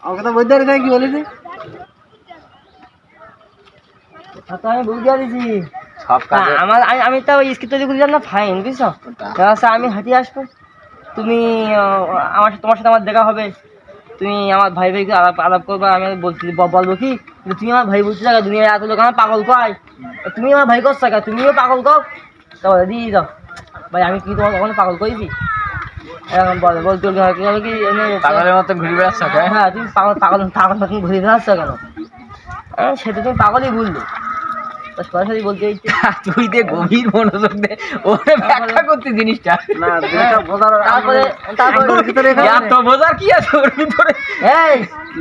আমাকে তো বলতে পারি কি বলেছি আমি বুঝতে পারছি সব কাজে আমি তো স্কিপ তৈরি করে দিলাম না ফাইন বুঝছো আচ্ছা আমি হাঁটিয়ে আসবো তুমি তোমার সাথে আমার দেখা হবে তুমি আমার ভাই ভাইকে আলাপ আলাপ করবা আমি বলছি বলবো কি তুমি আমার ভাই বলছি না দুনিয়া এত লোক আমার পাগল কয় তুমি আমার ভাই করছো তুমিও পাগল কর তাহলে দিয়ে দাও ভাই আমি কি তোমার কখনো পাগল করেছি এরকম বলে বলতে কি পাগলের মতো ঘুরে বেড়াচ্ছ হ্যাঁ তুমি পাগল পাগল পাগল মতন ঘুরে বেড়াচ্ছ কেন সেটা তুমি পাগলই বুঝলো সরাসরি বলতে তুই দে গভীর মনোযোগ দে ওরে ব্যাখ্যা করতে জিনিসটা না বোঝার কি আছে ওর ভিতরে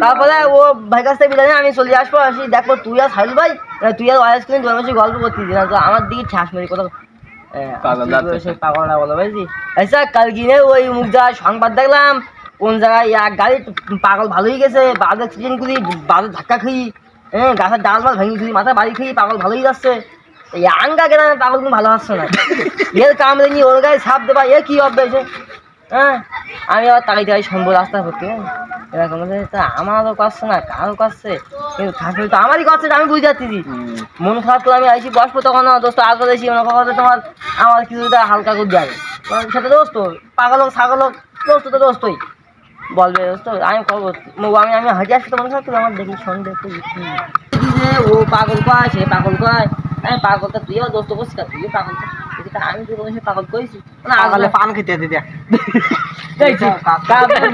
তারপরে ও ভাই কাছ থেকে বিদায় আমি চলে আসবো আসি দেখবো তুই আর সাইল ভাই তুই আর ওয়াইস কিনে জন্মেছি গল্প করতেছি না তো আমার দিকে ঠাস মেরে কথা পাগলটা বলো বুঝছি আচ্ছা কাল কিনে ওই মুখ যাওয়ার সংবাদ দেখলাম কোন জায়গায় এক গাড়ি পাগল ভালোই গেছে বাজার সিজন করি বাজার ধাক্কা খাই গাছের ডাল বাল ভেঙে খাই মাথা বাড়ি খাই পাগল ভালোই যাচ্ছে এই আঙ্গা কেন পাগল কিন্তু ভালো আসছে না এর কামড়ে নিয়ে ওর গায়ে ছাপ দেবা এ কি হবে আমি আবার তাকাই তাকাই শুনবো রাস্তা করতে এরকম তা আমারও কাছে না কারো কাছে কিন্তু থাকলে তো আমারই কাছে আমি বুঝতে পারছি মন খারাপ করে আমি আইসি বসবো তখন দোস্ত আগে এসি মনে কথা তোমার আমার কিছুটা হালকা করে যাবে সেটা দোস্ত পাগল হোক ছাগল হোক দোস্ত তো দোস্তই বলবে দোস্ত আমি করবো আমি হাঁটি আসতে মনে খারাপ আমার দেখি সন্দেহ ও পাগল কয় সে পাগল কয় পাগলটা তুইও দোস্ত করছিস তুইও পাগল আমি তো কোনো পাগল করেছি পান খেতে দিতে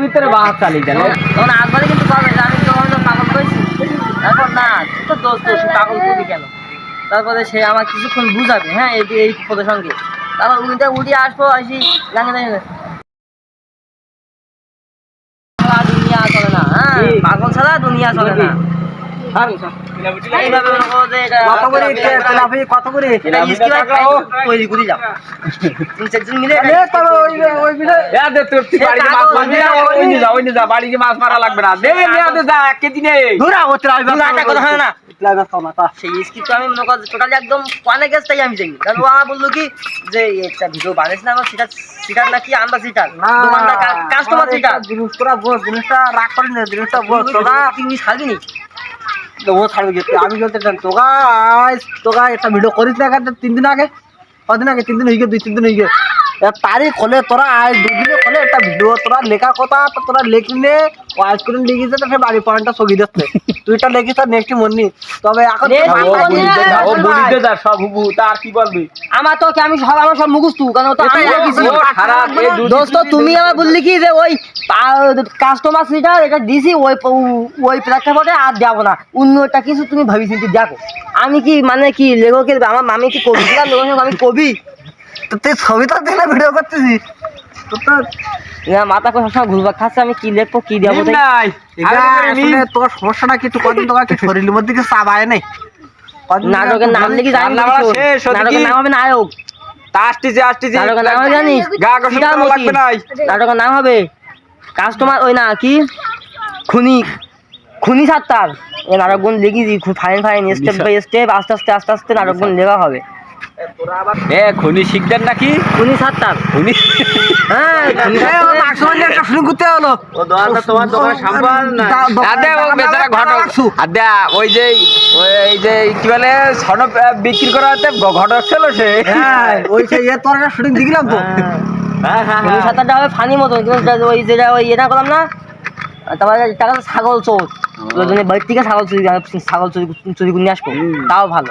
ভিতরে বাহাত চালিয়ে গেল তখন একবারে কিন্তু পাগল আমি তো পাগল করেছি তারপর না তো দোস্ত সে পাগল করবি কেন তারপরে সে আমার কিছুক্ষণ বুঝাবে হ্যাঁ এই পদের সঙ্গে তারপর উঠে আসবো আসি জানি দুনিয়া চলে না হ্যাঁ পাগল ছাড়া দুনিয়া চলে না কত করে তৈরি করে যাও বাড়িতে মাছ মারা লাগবে না আমি মনে করি টোটালি একদম অনেক গেছটাই আমি যাই কারণ ও আমার বললো কি যে একটা ভিডিও বানিয়েছি না আমার সিটার নাকি আমরা সিটার কাস্টমার সিটার জিনিসটা রাগ করেন না জিনিসটা তুমি ছাড়বিনি ও ছাড়বে আমি বলতে তোকা একটা ভিডিও করিস না 3 দিন আগে কদিন আগে 3 দিন হয়ে গে 2-3 দিন হয়ে গে তারিখ হলে তোরা আজ 2 দিনে হলে একটা ভিডিও তোরা লেখা কথা তো তোরা লিখলে ওয়াইস করে লিখেছে তো সে বাড়ি পয়েন্টটা ছবি দিচ্ছে তুইটা লিখিস আর নেক্সট মনি তবে এখন ও বলিতে যা সব হুবু তার কি বলবি আমার তো কি আমি সব আমার সব মুখস্থ কারণ তো আমি লিখেছি খারাপ দোস্ত তুমি আমার বললি কি যে ওই কাস্টমার সিটার এটা দিছি ওই প্রেক্ষাপটে আর যাব না অন্যটা কিছু তুমি ভাবি চিন্তে দেখো আমি কি মানে কি লেখকের আমার মামি কি কবি আমি কবি তো তুই ছবি তো দিলে ভিডিও করতেছিস মাথা কথা ঘুরবা খাচ্ছে আমি কি লিখবো কি দেবো তোর সমস্যাটা কিছু কদিন তোমাকে শরীরের মধ্যে কিছু চাপ আয় নাই নাটকের নাম লিখি জানি নাটকের নাম হবে নায়ক নাটকের নাম হবে জানিস নাটকের নাম হবে কাস্টমার ওই না কি খুনি সাত্তার এই নাটকগুণ লিখেছি ফাইন স্টেপ বাই স্টেপ আস্তে আস্তে নাটকগুণ লেখা হবে খনি শিখতেন নাকি খুনি সাত্তার খুনি ওই যে কি বলে সনদ বিক্রি করা হতে ঘটক ছিল সে ওই তোর শুটিং দেখলাম তো খুনি সাত্তারটা হবে ফানি মতো ওই যেটা ওই এটা করলাম না তারপরে টাকা ছাগল চোর বাড়ির থেকে ছাগল চুরি করে নিয়ে আসবো তাও ভালো